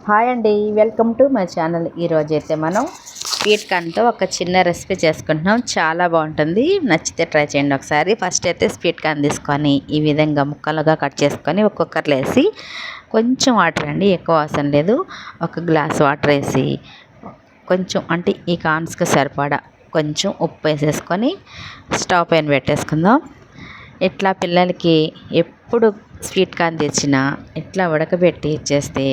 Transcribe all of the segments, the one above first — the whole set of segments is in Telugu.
హాయ్ అండి, వెల్కమ్ టు మై ఛానల్. ఈరోజు అయితే మనం స్వీట్ కార్న్తో ఒక చిన్న రెసిపీ చేసుకుంటున్నాం. చాలా బాగుంటుంది, నచ్చితే ట్రై చేయండి ఒకసారి. ఫస్ట్ అయితే స్వీట్ కార్న్ తీసుకొని ఈ విధంగా ముక్కలుగా కట్ చేసుకొని ఒక కుక్కర్లో వేసి కొంచెం వాటర్ అండి, ఎక్కువ అవసరం లేదు, ఒక గ్లాస్ వాటర్ వేసి కొంచెం అంటే ఈ కార్న్స్కి సరిపడా కొంచెం ఉప్పు వేసేసుకొని స్టవ్ పైన పెట్టేసుకుందాం. ఇట్లా పిల్లలకి ఎప్పుడు స్వీట్ కార్న్ తెచ్చినా ఇట్లా ఉడకబెట్టి ఇచ్చేస్తే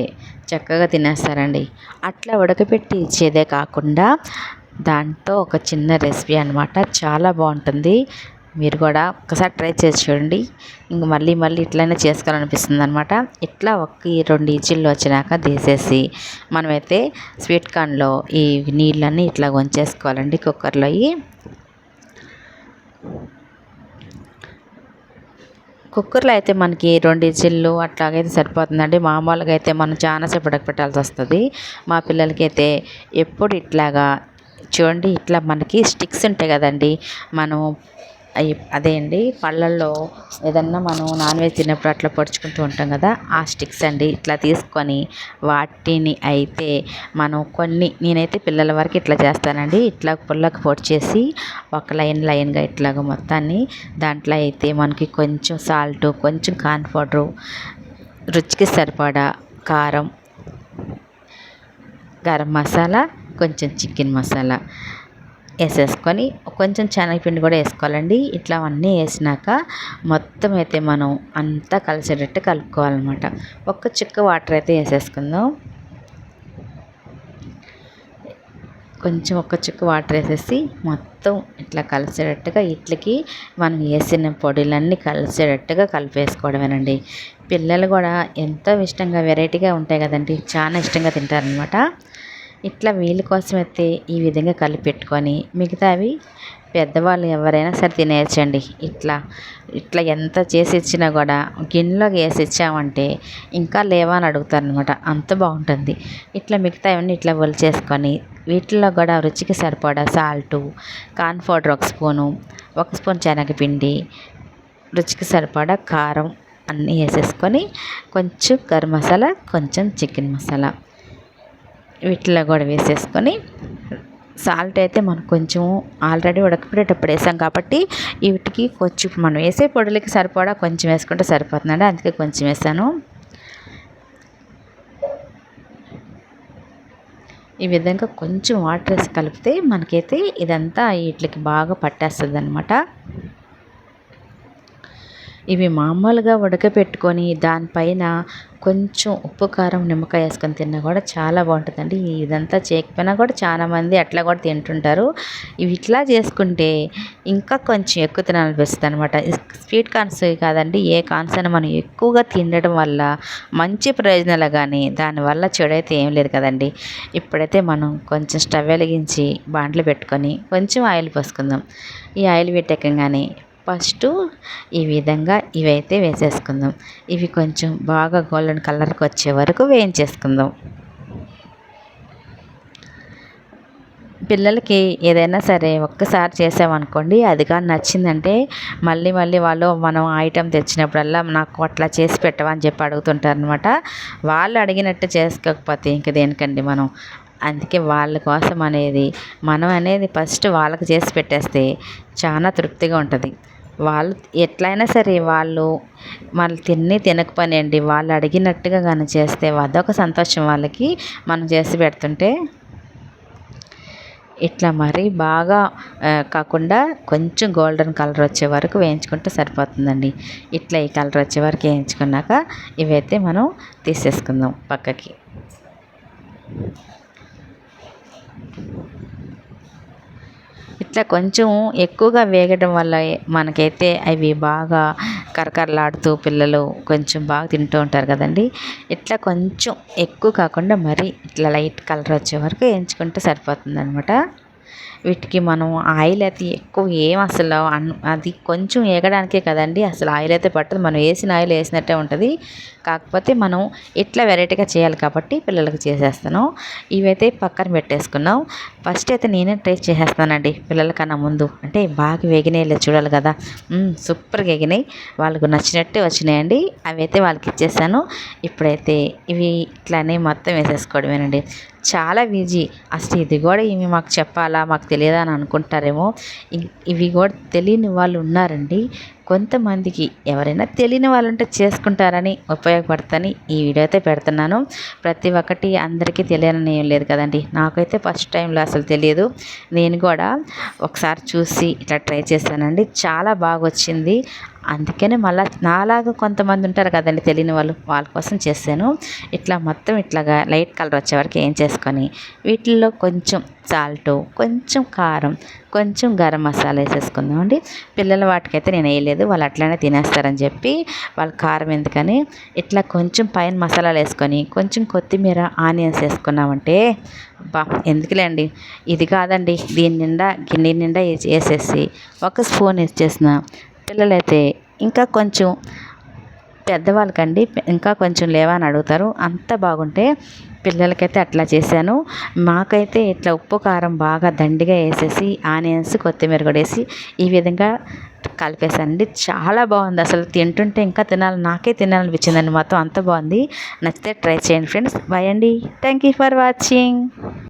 చక్కగా తినేస్తారండి. అట్లా ఉడకబెట్టి ఇచ్చేదే కాకుండా దాంట్లో ఒక చిన్న రెసిపీ అనమాట, చాలా బాగుంటుంది. మీరు కూడా ఒకసారి ట్రై చేసి చూడండి, ఇంక మళ్ళీ మళ్ళీ ఇట్లనే చేసుకోవాలనిపిస్తుంది అనమాట. ఇట్లా ఒక 2 ఈచిళ్ళు వచ్చినాక తీసేసి మనమైతే స్వీట్ కార్న్లో ఈ నీళ్ళన్నీ ఇట్లా వంచేసుకోవాలండి కుక్కర్లో. కుక్కర్లో అయితే మనకి 2 విజిల్లు అట్లాగైతే సరిపోతుందండి. మామూలుగా అయితే మనం చాలాసేపు ఉడకపెట్టాల్సి వస్తుంది. మా పిల్లలకైతే ఎప్పుడు ఇట్లాగా చూడండి, ఇట్లా మనకి స్టిక్స్ ఉంటాయి కదండి, మనం అదే అండి పళ్ళల్లో ఏదన్నా మనం నాన్ వెజ్ తిన్నప్పుడు అట్లా పొడుచుకుంటూ ఉంటాం కదా, ఆ స్టిక్స్ అండి. ఇట్లా తీసుకొని వాటిని అయితే మనం నేనైతే పిల్లల వరకు ఇట్లా చేస్తానండి. ఇట్లా పుల్లకు పొడిచేసి ఒక లైన్గా ఇట్లాగ మొత్తాన్ని దాంట్లో అయితే మనకి కొంచెం సాల్ట్, కొంచెం కార్న్ పౌడరు, రుచికి సరిపడా కారం, గరం మసాలా, కొంచెం చికెన్ మసాలా వేసేసుకొని కొంచెం శనగపిండి కూడా వేసుకోవాలండి. ఇట్లా అన్నీ వేసినాక మొత్తం అయితే మనం అంతా కలిసేటట్టు కలుపుకోవాలన్నమాట. ఒక్క చుక్క వాటర్ అయితే వేసేసుకుందాం. కొంచెం ఒక్క చుక్క వాటర్ వేసేసి మొత్తం ఇట్లా కలిసేటట్టుగా ఇట్లకి మనం వేసిన పొడిలన్నీ కలిసేటట్టుగా కలిపేసుకోవడమేనండి. పిల్లలు కూడా ఎంతో ఇష్టంగా వెరైటీగా ఉంటాయి కదండి, చాలా ఇష్టంగా తింటారనమాట. ఇట్లా వీళ్ళ కోసం అయితే ఈ విధంగా కలిపి పెట్టుకొని మిగతావి పెద్దవాళ్ళు ఎవరైనా సరే తినేయచ్చండి. ఇట్లా ఎంత చేసి ఇచ్చినా కూడా గిన్నెలోకి వేసి ఇచ్చామంటే ఇంకా లేవా అని అడుగుతారనమాట, అంత బాగుంటుంది. ఇట్లా మిగతావన్నీ ఇట్లా ఒలిచేసుకొని వీటిల్లో కూడా రుచికి సరిపడా salt, corn powder 1 spoon, 1 spoon శనగపిండి, రుచికి సరిపడా కారం అన్నీ వేసేసుకొని కొంచెం గరం మసాలా, కొంచెం చికెన్ మసాలా వీటిలో కూడా వేసేసుకొని సాల్ట్ అయితే మనం కొంచెం ఆల్రెడీ ఉడకపెట్టేటప్పుడు వేసాం కాబట్టి వీటికి కొంచెం మనం వేసే పొడులకి సరిపడా కొంచెం వేసుకుంటే సరిపోతుందండి, అందుకే కొంచెం వేసాను. ఈ విధంగా కొంచెం వాటర్ వేసి కలిపితే మనకైతే ఇదంతా వీటికి బాగా పట్టేస్తుంది అనమాట. ఇవి మామూలుగా ఉడకపెట్టుకొని దానిపైన కొంచెం ఉప్పు, కారం, నిమ్మకాయ వేసుకొని తిన్నా కూడా చాలా బాగుంటుందండి. ఇదంతా చేయకపోయినా కూడా చాలామంది అట్లా కూడా తింటుంటారు. ఇవి ఇట్లా చేసుకుంటే ఇంకా కొంచెం ఎక్కువ తినాలనిపిస్తుంది అనమాట. స్వీట్ కార్న్స్ కాదండి, ఏ కార్న్స్ అయినా మనం ఎక్కువగా తినడం వల్ల మంచి ప్రయోజనాలు కానీ దానివల్ల చెడైతే ఏం లేదు కదండి. ఇప్పుడైతే మనం కొంచెం స్టవ్ వెలిగించి బాండ్లు పెట్టుకొని కొంచెం ఆయిల్ పోసుకుందాం. ఈ ఆయిల్ పెట్టకంగానే ఫస్ట్ ఈ విధంగా ఇవైతే వేసేసుకుందాం. ఇవి కొంచెం బాగా గోల్డెన్ కలర్కి వచ్చే వరకు వేయించేసుకుందాం. పిల్లలకి ఏదైనా సరే ఒక్కసారి చేసామనుకోండి, అది కానీ నచ్చిందంటే మళ్ళీ మళ్ళీ వాళ్ళు మనం ఐటెం తెచ్చినప్పుడల్లా నాకు అట్లా చేసి పెట్టవా అని చెప్పి అడుగుతుంటారు అనమాట. వాళ్ళు అడిగినట్టు చేసుకోకపోతే ఇంక దేనికండి మనం. అందుకే వాళ్ళ కోసం మనం అనేది ఫస్ట్ వాళ్ళకి చేసి పెట్టేస్తే చాలా తృప్తిగా ఉంటుంది. వాళ్ళు ఎట్లయినా సరే వాళ్ళు తినకపోనివ్వండి, వాళ్ళు అడిగినట్టుగా కానీ చేస్తే అదొక సంతోషం వాళ్ళకి. మనం చేసి పెడుతుంటే ఇట్లా మరీ బాగా కాకుండా కొంచెం గోల్డెన్ కలర్ వచ్చే వరకు వేయించుకుంటే సరిపోతుందండి. ఇట్లా ఈ కలర్ వచ్చే వరకు వేయించుకున్నాక ఇవైతే మనం తీసేసుకుందాం పక్కకి. ఇట్లా కొంచెం ఎక్కువగా వేగడం వల్ల మనకైతే అవి బాగా కరకరలాడుతూ పిల్లలు కొంచెం బాగా తింటూ ఉంటారు కదండి. ఇట్లా కొంచెం ఎక్కువ కాకుండా మరీ ఇట్లా లైట్ కలర్ వచ్చే వరకు వేయించుకుంటే సరిపోతుంది అనమాట. వీటికి మనం ఆయిల్ అయితే ఎక్కువ ఏం అసలు అది కొంచెం వేగడానికే కదండి, అసలు ఆయిల్ అయితే పట్టదు. మనం వేసిన ఆయిల్ వేసినట్టే ఉంటుంది. కాకపోతే మనం ఇట్లా వెరైటీగా చేయాలి కాబట్టి పిల్లలకి చేసేస్తాను. ఇవైతే పక్కన పెట్టేసుకున్నాం. ఫస్ట్ అయితే నేనే టేస్ట్ చేసేస్తానండి పిల్లలకన్నా ముందు. అంటే బాగా వేగినాయి చూడాలి కదా. సూపర్గా వేగినాయి, వాళ్ళకు నచ్చినట్టే వచ్చినాయండి. అవి అయితే వాళ్ళకి ఇచ్చేసాను. ఇప్పుడైతే ఇవి ఇట్లానే మొత్తం వేసేసుకోవడమేనండి. చాలా ఈజీ. అసలు ఇది కూడా ఇవి మాకు చెప్పాలా, మాకు తెలియదా అని అనుకుంటారేమో. ఇవి కూడా తెలియని వాళ్ళు ఉన్నారండి. కొంతమందికి ఎవరైనా తెలియని వాళ్ళు ఉంటే చేసుకుంటారని, ఉపయోగపడతాని ఈ వీడియో అయితే పెడుతున్నాను. ప్రతి ఒక్కటి అందరికీ తెలియని ఏం లేదు కదండి. నాకైతే ఫస్ట్ టైంలో అసలు తెలియదు. నేను కూడా ఒకసారి చూసి ఇట్లా ట్రై చేశానండి. చాలా బాగా వచ్చింది. అందుకనే మళ్ళీ నాలాగా కొంతమంది ఉంటారు కదండి తెలియని వాళ్ళు, వాళ్ళ కోసం చేశాను. ఇట్లా మొత్తం ఇట్లాగా లైట్ కలర్ వచ్చే వరకు ఏం చేసుకొని వీటిల్లో కొంచెం సాల్టు, కొంచెం కారం, కొంచెం గరం మసాలా వేసేసుకుందామండి. పిల్లల వాటికైతే నేను వేయలేదు, వాళ్ళు అట్లనే తినేస్తారని చెప్పి వాళ్ళ కారం ఎందుకని ఇట్లా కొంచెం పైన మసాలాలు వేసుకొని కొంచెం కొత్తిమీర, ఆనియన్స్ వేసుకున్నామంటే బా ఎందుకులేండి. ఇది కాదండి, దీని నిండా గిన్నె నిండా వేసేసి ఒక స్పూన్ వేసేసిన పిల్లలైతే ఇంకా కొంచెం పెద్దవాళ్ళకండి ఇంకా కొంచెం లేవా అని అడుగుతారు. అంత బాగుంటే పిల్లలకైతే అట్లా చేశాను. మాకైతే ఇట్లా ఉప్పు కారం బాగా దండిగా వేసేసి ఆనియన్స్, కొత్తిమీర కూడా వేసి ఈ విధంగా కలిపేసానండి. చాలా బాగుంది. అసలు తింటుంటే ఇంకా తినాలి, నాకే తినాలనిపించిందండి. మొత్తం అంత బాగుంది. నచ్చితే ట్రై చేయండి ఫ్రెండ్స్. బాయ్ అండి. Thank you for watching.